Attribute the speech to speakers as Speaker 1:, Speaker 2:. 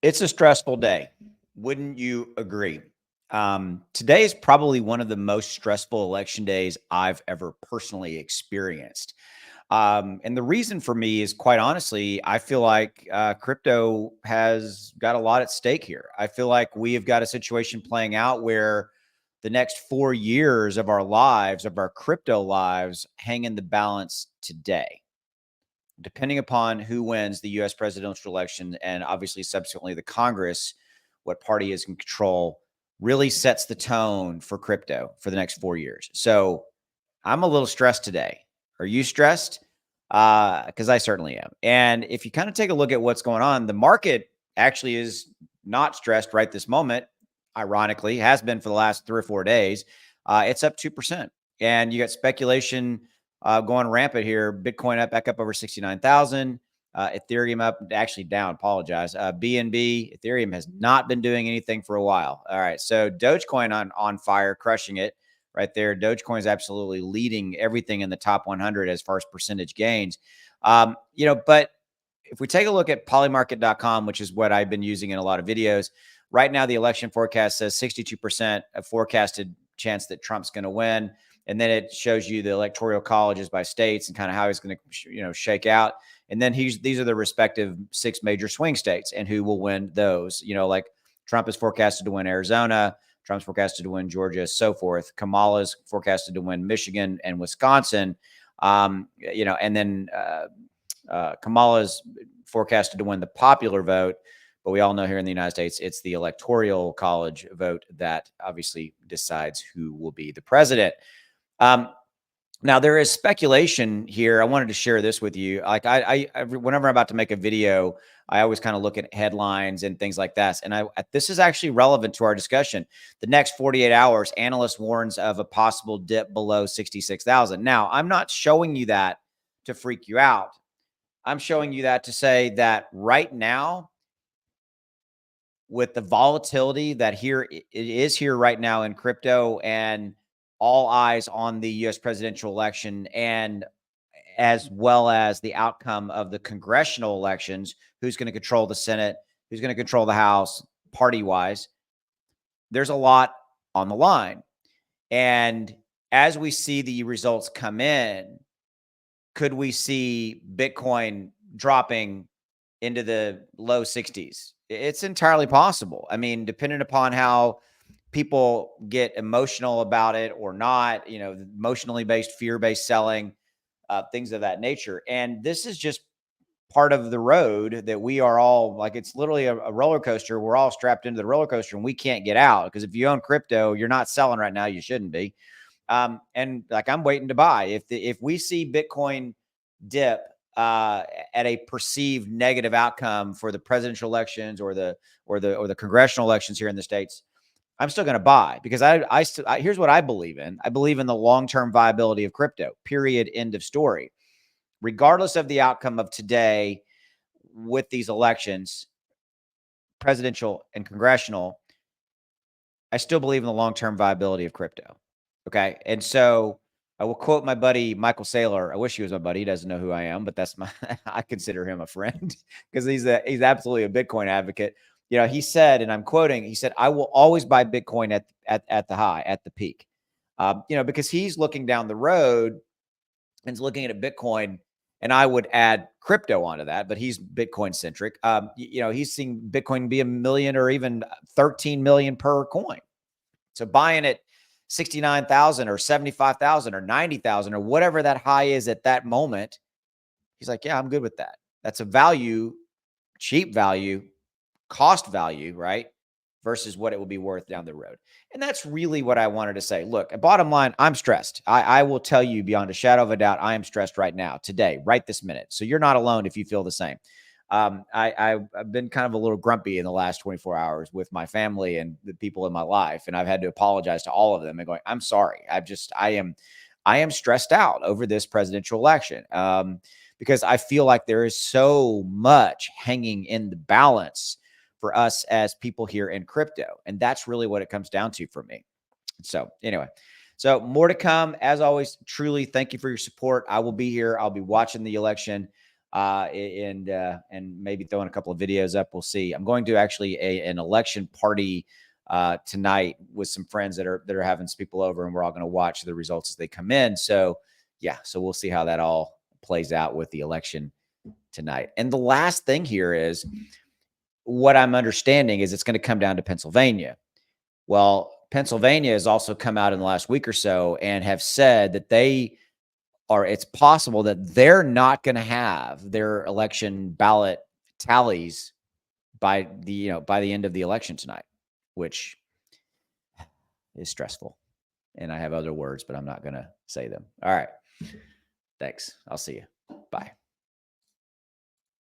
Speaker 1: It's a stressful day. Wouldn't you agree? Today is probably one of the most stressful election days I've ever personally experienced. And the reason for me is quite honestly, I feel like crypto has got a lot at stake here. I feel like we have got a situation playing out where the next 4 years of our lives, of our crypto lives, hang in the balance today depending upon who wins the US presidential election and obviously subsequently the Congress, what party is in control really sets the tone for crypto for the next 4 years. So I'm a little stressed today. Are you stressed? Because I certainly am. And if you kind of take a look at what's going on, the market actually is not stressed right this moment. Ironically, has been for the last 3 or 4 days. It's up 2%. And you got speculation going rampant here. Bitcoin up back up over 69,000. Ethereum up, actually down. Apologize. BNB, Ethereum has not been doing anything for a while. All right, so Dogecoin on fire, crushing it right there. Dogecoin is absolutely leading everything in the top 100 as far as percentage gains. But if we take a look at polymarket.com, which is what I've been using in a lot of videos, right now the election forecast says 62% of forecasted chance that Trump's going to win. And then it shows you the electoral colleges by states and kind of how he's going to, shake out. And then these are the respective 6 major swing states and who will win those. Like Trump is forecasted to win Arizona, Trump's forecasted to win Georgia, so forth. Kamala's forecasted to win Michigan and Wisconsin. And then Kamala's forecasted to win the popular vote. But we all know here in the United States, it's the electoral college vote that obviously decides who will be the president. Now there is speculation here. I wanted to share this with you. Like whenever I'm about to make a video, I always kind of look at headlines and things like that. And this is actually relevant to our discussion. The next 48 hours, analyst warns of a possible dip below 66,000. Now, I'm not showing you that to freak you out. I'm showing you that to say that right now, with the volatility that it is here right now in crypto and all eyes on the US presidential election and as well as the outcome of the congressional elections, who's going to control the Senate, who's going to control the House party wise, there's a lot on the line. And as we see the results come in, could we see Bitcoin dropping into the low 60s? It's entirely possible. I mean, depending upon how people get emotional about it or not, emotionally based, fear-based selling, things of that nature. And this is just part of the road that we are all like, it's literally a roller coaster. We're all strapped into the roller coaster and we can't get out because if you own crypto, you're not selling right now. You shouldn't be. And like I'm waiting to buy. If we see Bitcoin dip at a perceived negative outcome for the presidential elections or the congressional elections here in the States, I'm still going to buy because here's what I believe in. I believe in the long-term viability of crypto, period, end of story. Regardless of the outcome of today with these elections, presidential and congressional, I still believe in the long-term viability of crypto. Okay. And so I will quote my buddy, Michael Saylor. I wish he was my buddy. He doesn't know who I am, but I consider him a friend because he's absolutely a Bitcoin advocate. He said, and I'm quoting, he said, I will always buy Bitcoin at the high, at the peak. Because he's looking down the road and is looking at a Bitcoin, and I would add crypto onto that, but he's Bitcoin centric. He's seeing Bitcoin be 1 million or even 13 million per coin. So buying it 69,000 or 75,000 or 90,000 or whatever that high is at that moment, he's like, yeah, I'm good with that. That's a value, cheap value, cost value, right? Versus what it will be worth down the road. And that's really what I wanted to say. Look, bottom line, I'm stressed. I will tell you beyond a shadow of a doubt, I am stressed right now, today, right this minute. So you're not alone if you feel the same. I've been kind of a little grumpy in the last 24 hours with my family and the people in my life. And I've had to apologize to all of them and going, I'm sorry. I am stressed out over this presidential election. Because I feel like there is so much hanging in the balance for us as people here in crypto. And that's really what it comes down to for me. So anyway, so more to come. As always, truly thank you for your support. I will be here. I'll be watching the election. and maybe throwing a couple of videos up. We'll see. I'm going to actually an election party tonight with some friends that are having some people over, and we're all going to watch the results as they come in. So yeah, so we'll see how that all plays out with the election tonight. And the last thing here is what I'm understanding is it's going to come down to Pennsylvania. Well, Pennsylvania has also come out in the last week or so and have said that it's possible that they're not going to have their election ballot tallies by the end of the election tonight, which is stressful. And I have other words, but I'm not going to say them. All right. Thanks. I'll see you. Bye.